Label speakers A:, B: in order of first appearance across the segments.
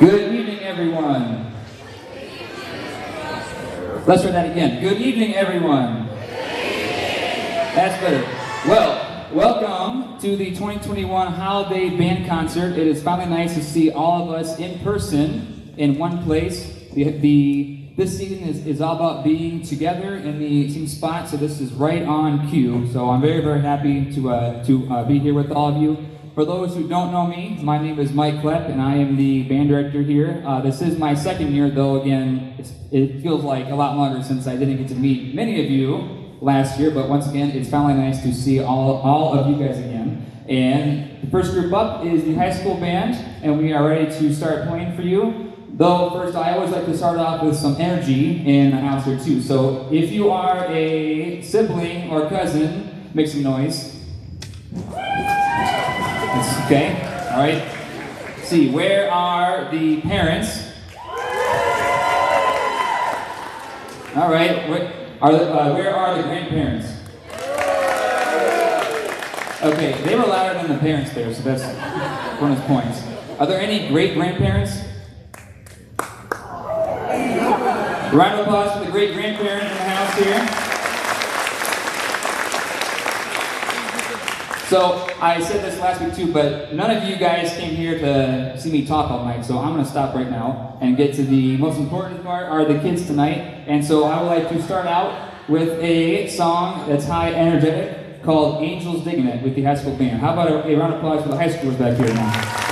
A: Good evening, everyone. Let's try that again. Good evening, everyone. That's better. Well, welcome to the 2021 Holiday Band Concert. It is finally nice to see all of us in person in one place. This season is all about being together in the same spot, so this is right on cue. So I'm very, very happy to be here with all of you. For those who don't know me, my name is Mike Klepp, and I am the band director here. This is my second year, though, again, it feels like a lot longer since I didn't get to meet many of you last year, but once again, it's finally nice to see all of you guys again. And the first group up is the high school band, and we are ready to start playing for you. Though, first, I always like to start off with some energy in the house here, too. So, if you are a sibling or cousin, make some noise. Okay, all right. Let's see, where are the parents? All right, where are the grandparents? Okay, they were louder than the parents there, so that's bonus points. Are there any great-grandparents? Round of applause for the great-grandparents in the house here. So, I said this last week too, but none of you guys came here to see me talk all night, so I'm going to stop right now and get to the most important part, are the kids tonight. And so I would like to start out with a song that's high energetic called Angels Digging It with the high school band. How about a round of applause for the high schoolers back here now?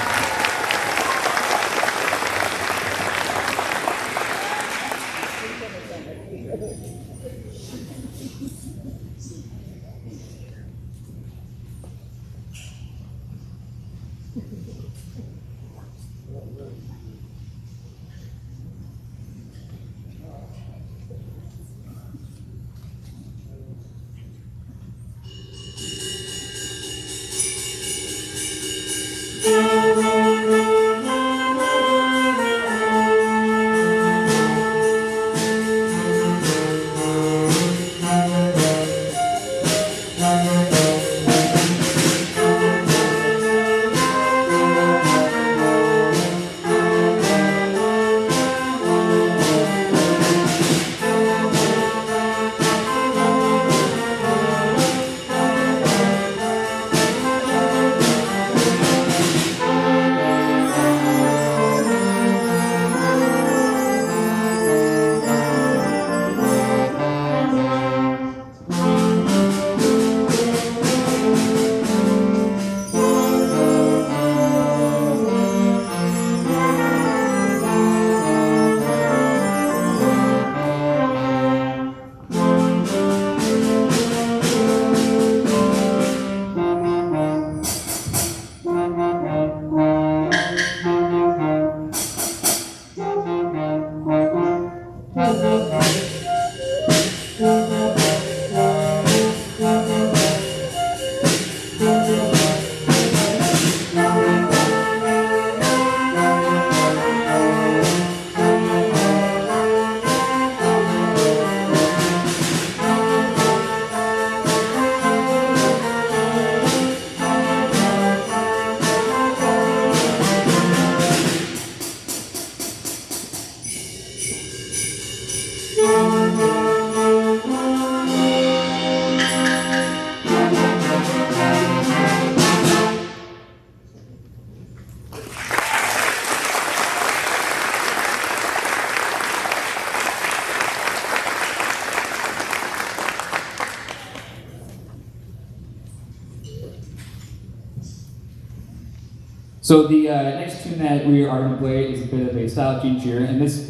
A: So the next tune that we are going to play is a bit of a style change here, and this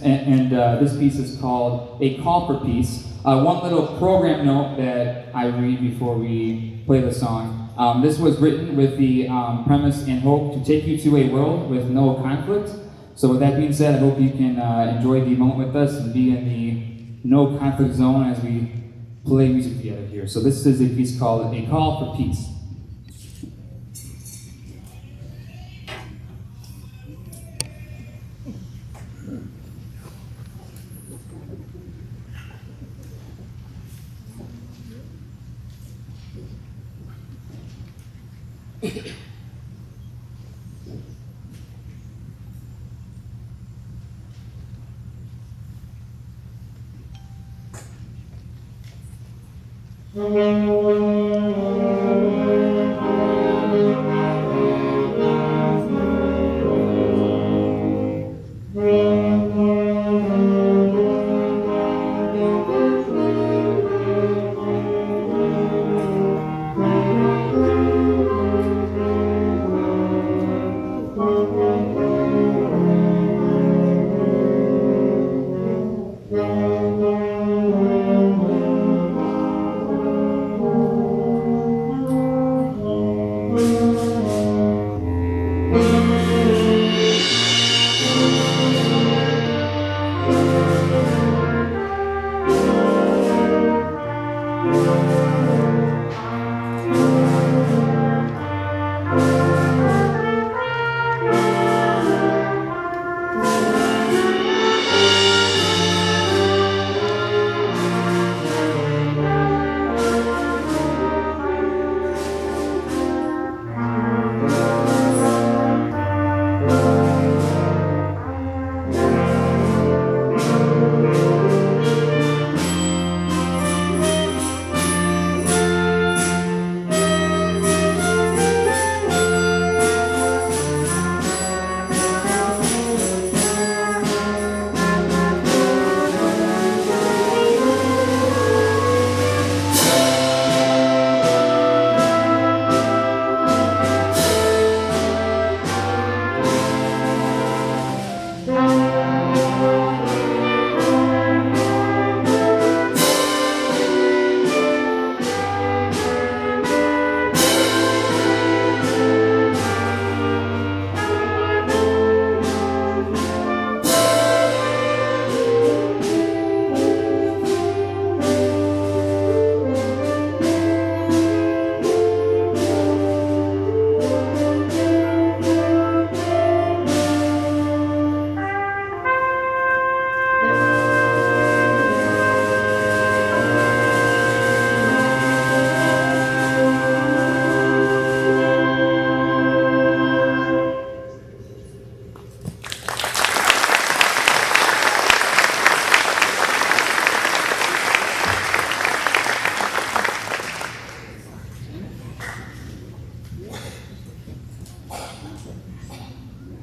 A: piece is called A Call for Peace. One little program note that I read before we play the song. This was written with the premise and hope to take you to a world with no conflict. So with that being said, I hope you can enjoy the moment with us and be in the no conflict zone as we play music together here. So this is a piece called A Call for Peace.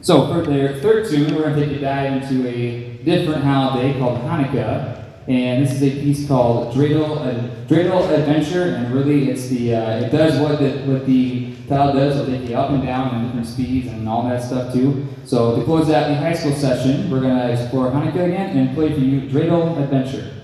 A: So for their third tune, we're going to take a dive into a different holiday called Hanukkah, and this is a piece called Dreidel Adventure, and really it's it does what the title does, so they get up and down and different speeds and all that stuff too. So to close out the high school session, we're going to explore Hanukkah again and play for you Dreidel Adventure.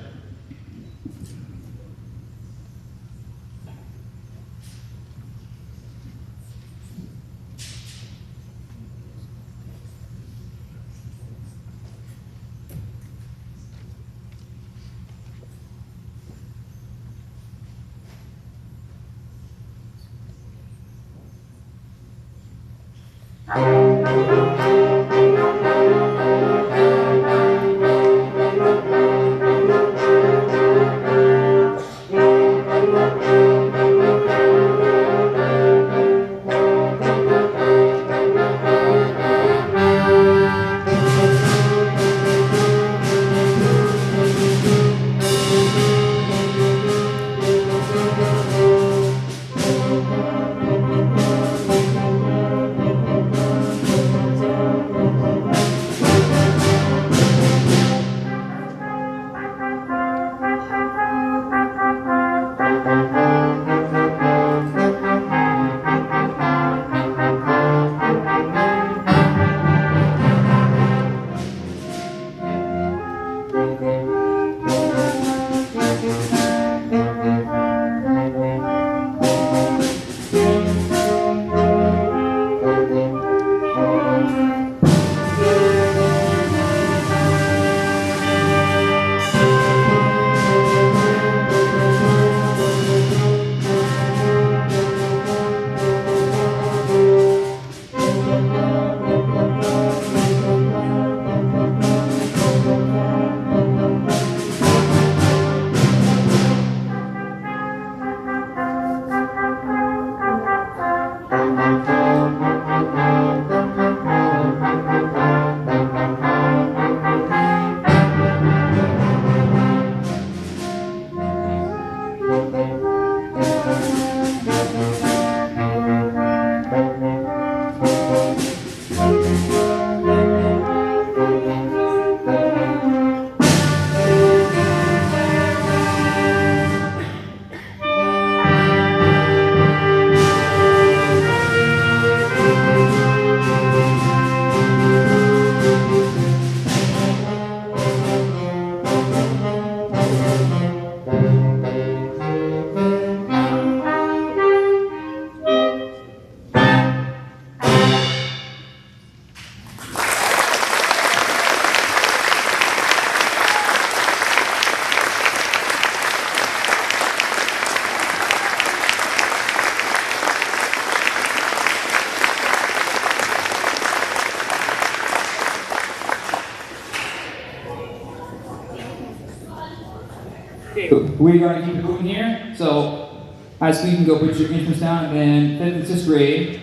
A: we're going to keep it moving here. So, high school, you can go put your instruments down, and then 5th and 6th grade,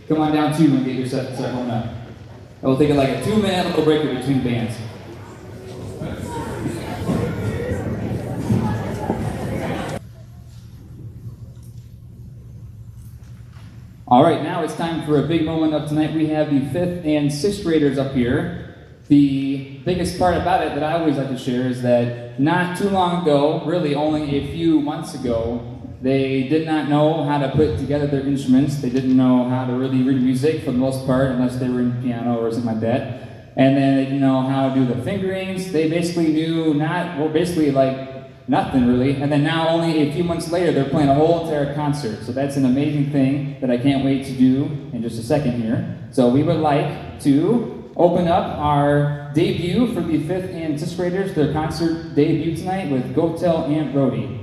A: come on down too and get your set start going up. And we'll take like a 2-minute little break between bands. All right, now it's time for a big moment of tonight. We have the 5th and 6th graders up here. The biggest part about it that I always like to share is that not too long ago, really only a few months ago, they did not know how to put together their instruments. They didn't know how to really read music for the most part, unless they were in piano or something like that. And then they didn't know how to do the fingerings. They basically knew nothing really. And then now, only a few months later, they're playing a whole entire concert. So that's an amazing thing that I can't wait to do in just a second here. So we would like to open up our debut for the 5th and 6th graders, their concert debut tonight with Go Tell Aunt Rhody.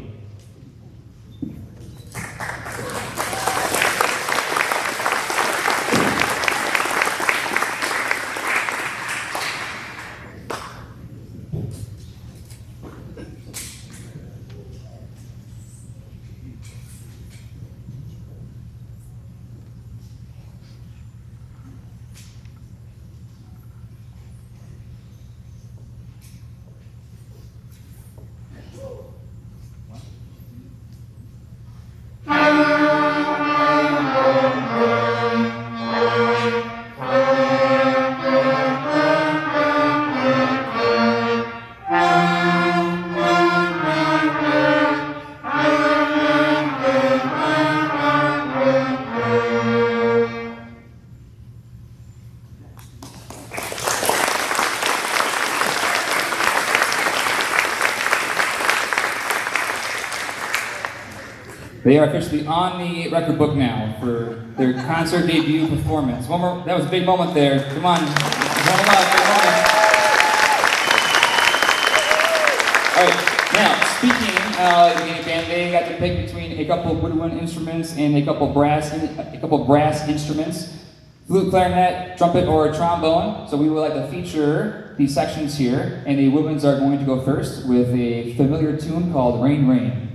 A: They are officially on the record book now for their concert debut performance. One more, that was a big moment there. Come on, warm them up, big moment. All right, now speaking of the band, they got to pick between a couple of woodwind instruments and a couple brass instruments, flute, clarinet, trumpet, or trombone. So we would like to feature these sections here, and the woodwinds are going to go first with a familiar tune called Rain, Rain.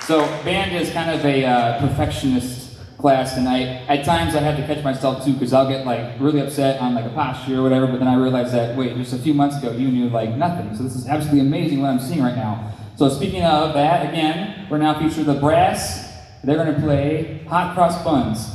A: So band is kind of a perfectionist class tonight. At times I have to catch myself too, because I'll get like really upset on like a posture or whatever, but then I realize that, wait, just a few months ago you knew like nothing. So this is absolutely amazing what I'm seeing right now. So speaking of that, again, we're now featuring the brass. They're going to play Hot Cross Buns.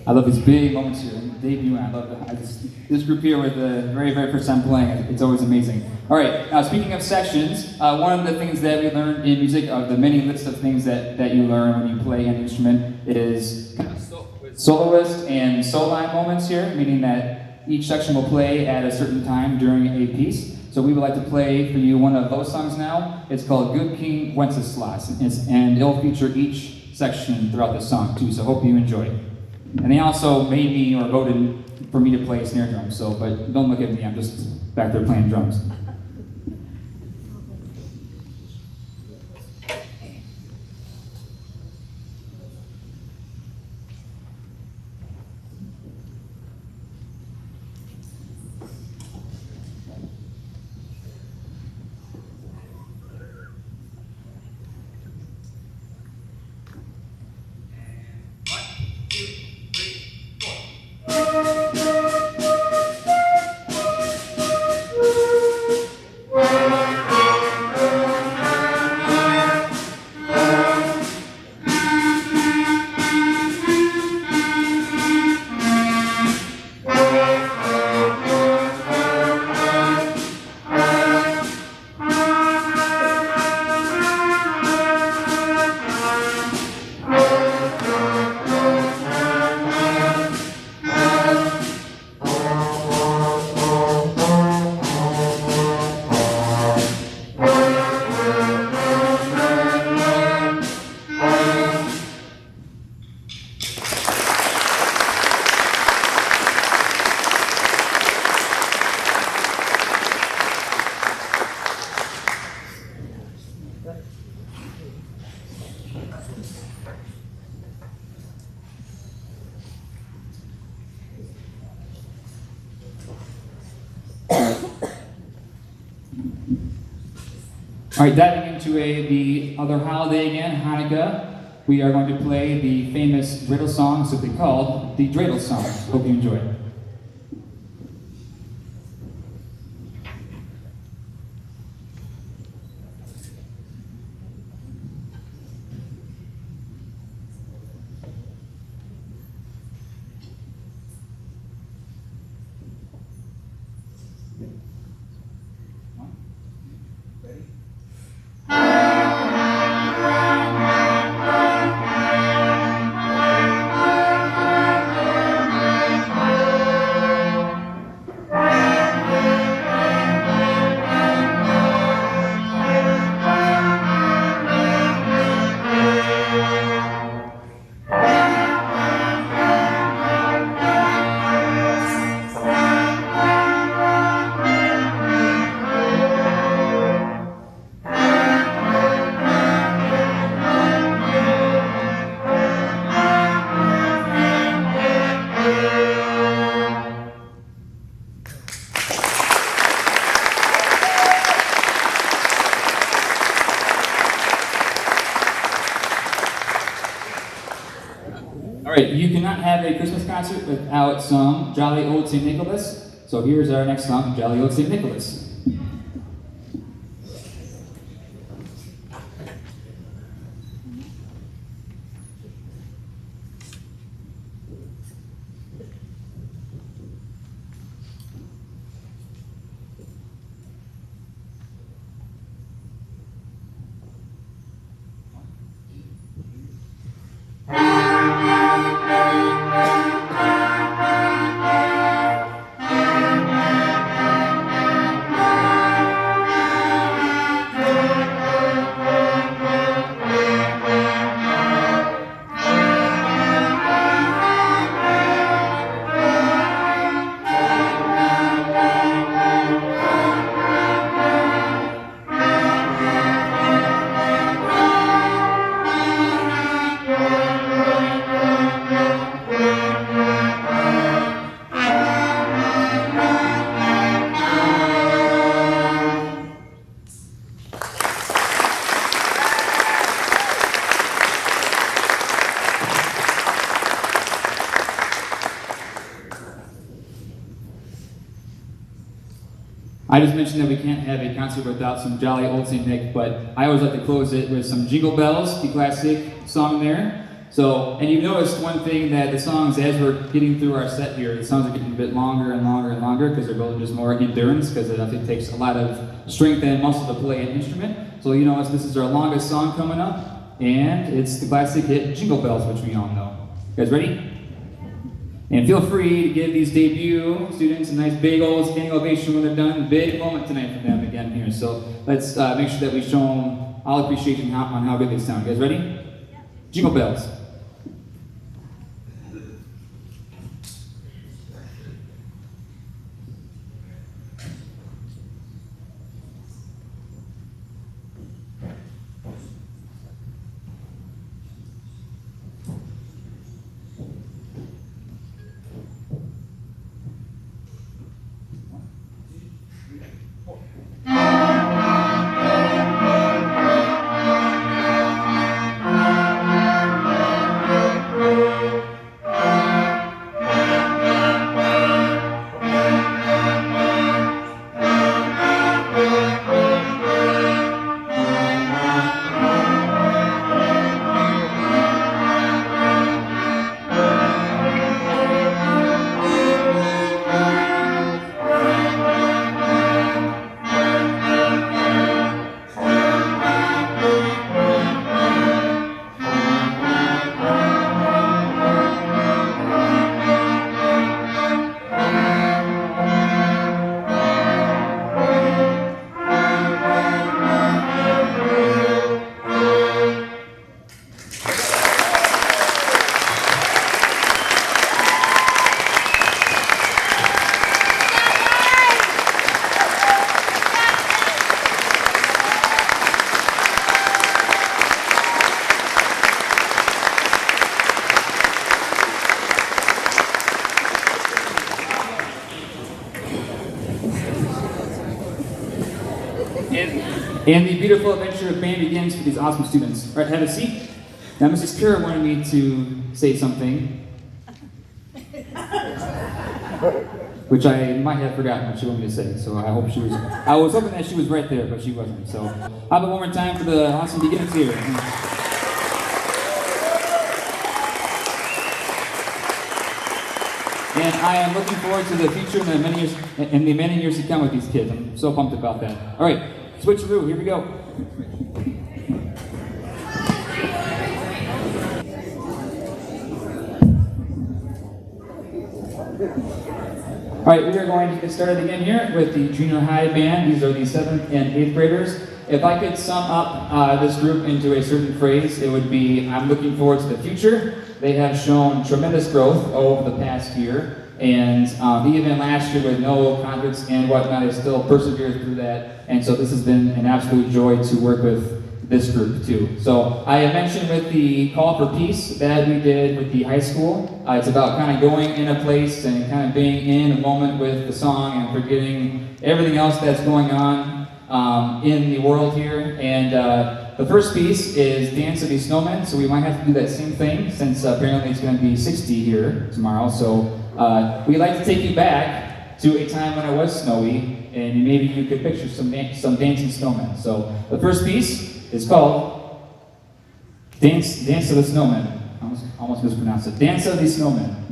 A: I love these big moments here. Debut, I love this group here with the very, very first time playing. It's always amazing. All right, now speaking of sections, one of the things that we learned in music, of the many list of things that you learn when you play an instrument, is kind of soloist and solo moments here, meaning that each section will play at a certain time during a piece. So we would like to play for you one of those songs now. It's called Good King Wenceslas, and it'll feature each section throughout the song too, so hope you enjoy. And they also made me or voted for me to play snare drums, but don't look at me, I'm just back there playing drums. All right, diving into the other holiday again, Hanukkah, we are going to play the famous dreidel song, simply called the dreidel song. Hope you enjoy it. All right, you cannot have a Christmas concert without some Jolly Old St. Nicholas. So here's our next song, Jolly Old St. Nicholas. I just mentioned that we can't have a concert without some Jolly Old St. Nick, but I always like to close it with some Jingle Bells, the classic song there. So, and you noticed one thing, that the songs, as we're getting through our set here, the songs are getting a bit longer and longer and longer because they're building just more endurance, because it takes a lot of strength and muscle to play an instrument. So you notice this is our longest song coming up, and it's the classic hit Jingle Bells, which we all know. You guys ready? And feel free to give these debut students a nice big old standing ovation when they're done. Big moment tonight for them again here. So let's make sure that we show them all appreciation on how good they sound. You guys ready? Yeah. Jingle Bells. And the beautiful adventure of band begins for these awesome students. All right, have a seat. Now, Mrs. Kerr wanted me to say something, which I might have forgotten what she wanted me to say. So I hope she was. I was hoping that she was right there, but she wasn't. So, how about one more time for the awesome beginners here? And I am looking forward to the future and the many years to come with these kids. I'm so pumped about that. All right, switcheroo. Here we go. All right, we are going to get started again here with the junior high band. These are the 7th and 8th graders. If I could sum up this group into a certain phrase, it would be, I'm looking forward to the future. They have shown tremendous growth over the past year, and even last year with no concerts and whatnot, they still persevered through that, and so this has been an absolute joy to work with this group too. So I have mentioned with the call for peace that we did with the high school, it's about kind of going in a place and kind of being in a moment with the song and forgetting everything else that's going on in the world here. And the first piece is Dance of the Snowmen, so we might have to do that same thing since apparently it's going to be 60 here tomorrow. So we'd like to take you back to a time when it was snowy, and maybe you could picture some dancing snowmen. So the first piece is called Dance of the Snowmen. I almost mispronounced it. Dance of the Snowmen.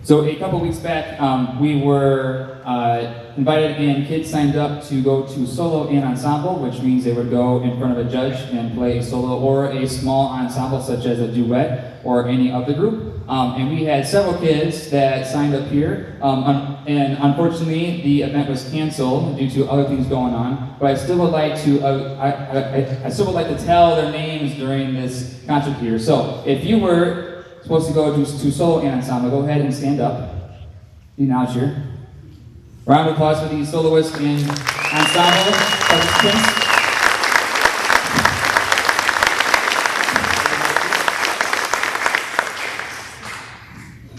A: So a couple weeks back, we were invited and kids signed up to go to solo and ensemble, which means they would go in front of a judge and play a solo or a small ensemble such as a duet or any other group. And we had several kids that signed up here, and unfortunately the event was canceled due to other things going on. But I still would like to, I still would like to tell their names during this concert here. So if you were supposed to go to solo and ensemble, go ahead and stand up. You acknowledge here. Round of applause for the soloists and ensemble participants.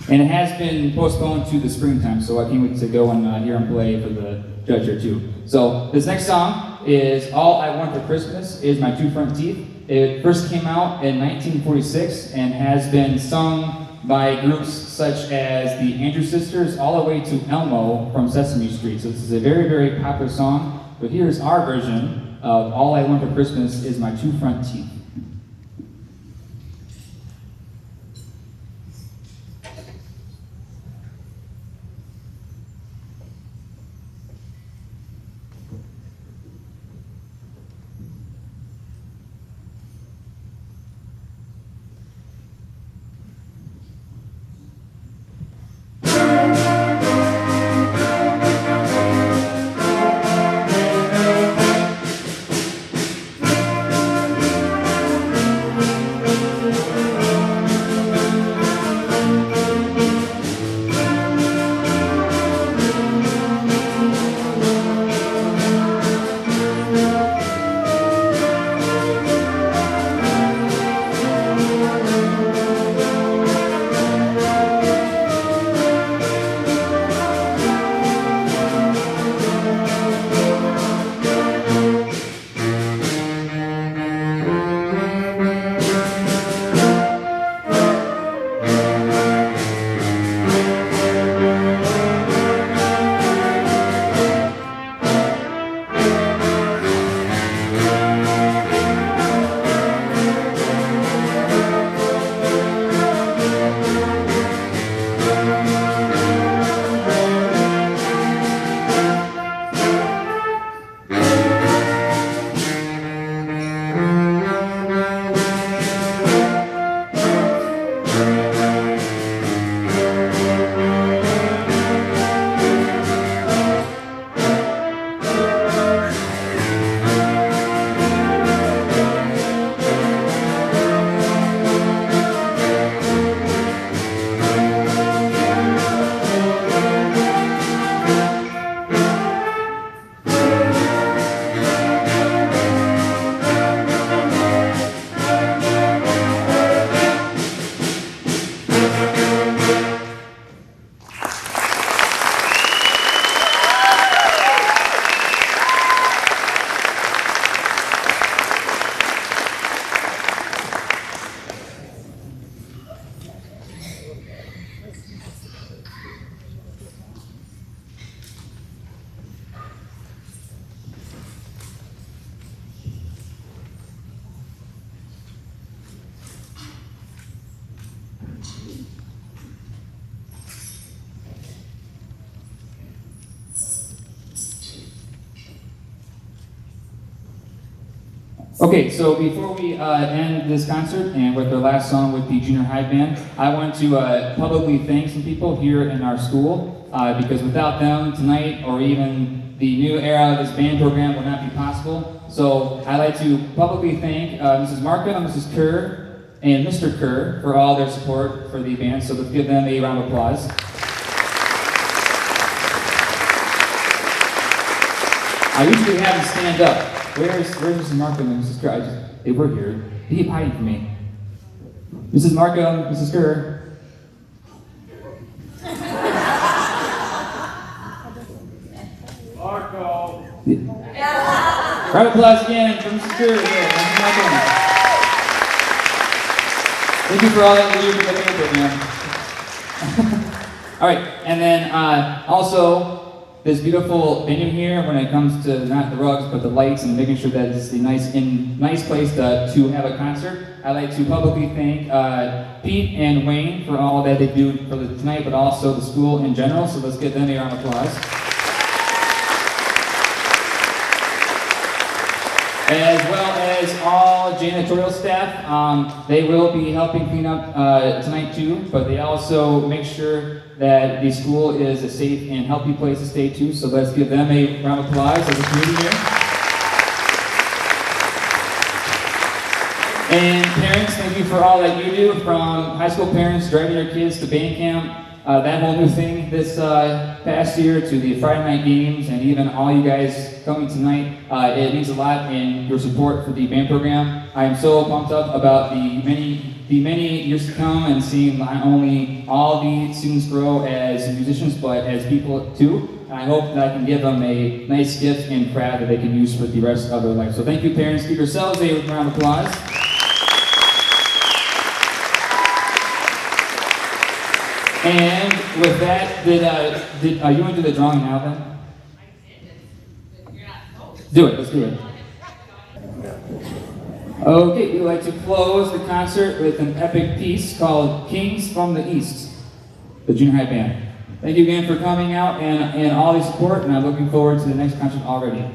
A: And it has been postponed to the springtime, so I can't wait to go and hear him play for the judge here too. So this next song is All I Want for Christmas Is My Two Front Teeth. It first came out in 1946 and has been sung by groups such as the Andrew Sisters all the way to Elmo from Sesame Street. So this is a very, very popular song, but here's our version of All I Want for Christmas Is My Two Front Teeth. Okay, so before we end this concert and with our last song with the junior high band, I want to publicly thank some people here in our school because without them tonight or even the new era of this band program would not be possible. So I'd like to publicly thank Mrs. Markham and Mrs. Kerr and Mr. Kerr for all their support for the band. So let's give them a round of applause. I usually have them stand up. Where's Mrs. Markham and Mrs. Kerr? They were here. They keep hiding from me. Mrs. Markham, Mrs. Kerr.
B: Marco.
A: Round of applause again for Mrs. Kerr. Yeah, Mrs. Markham. Thank you for all that you do for the band program. All right, and then also, this beautiful venue here when it comes to not the rugs but the lights and making sure that it's a nice place to have a concert. I'd like to publicly thank Pete and Wayne for all that they do for tonight, but also the school in general. So let's give them a round of applause. As well as all janitorial staff. They will be helping clean up tonight too, but they also make sure that the school is a safe and healthy place to stay too. So let's give them a round of applause as a community here. And parents, thank you for all that you do, from high school parents driving your kids to band camp, that whole new thing this past year, to the Friday night games, and even all you guys coming tonight. It means a lot in your support for the band program. I am so pumped up about the many years to come, and seeing not only all the students grow as musicians, but as people too. And I hope that I can give them a nice gift and craft that they can use for the rest of their life. So thank you, parents. Give yourselves a round of applause. And with that, did you want to do the drawing now then? Do it, let's do it. Okay, we'd like to close the concert with an epic piece called Kings from the East, the junior high band. Thank you again for coming out and all the support, and I'm looking forward to the next concert already.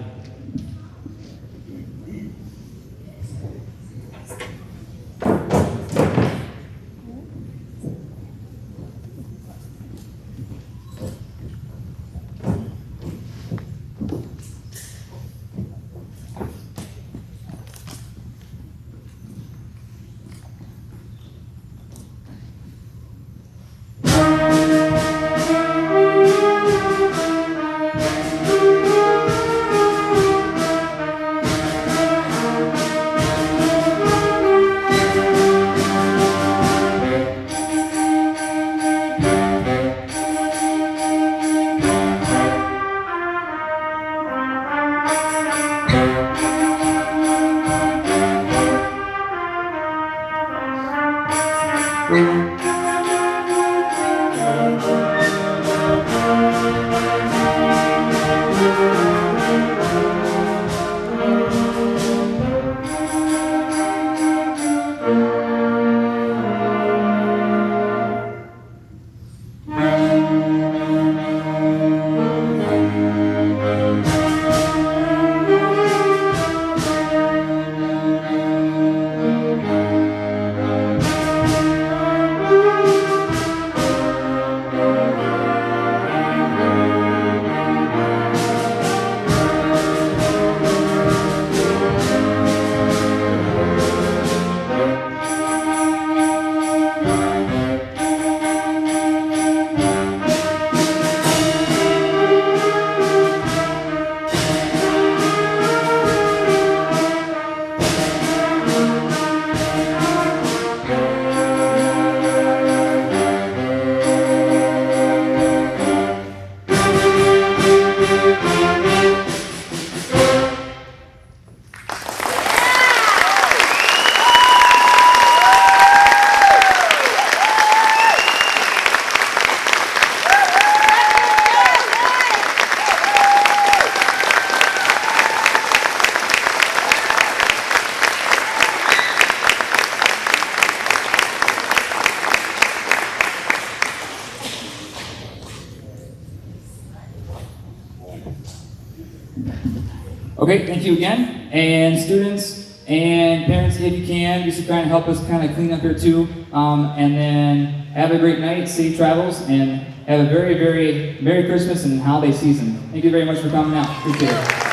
A: Okay, thank you again. And students and parents, if you can, you should try and help us kind of clean up here too. And then have a great night, safe travels, and have a very, very Merry Christmas and holiday season. Thank you very much for coming out. Appreciate it.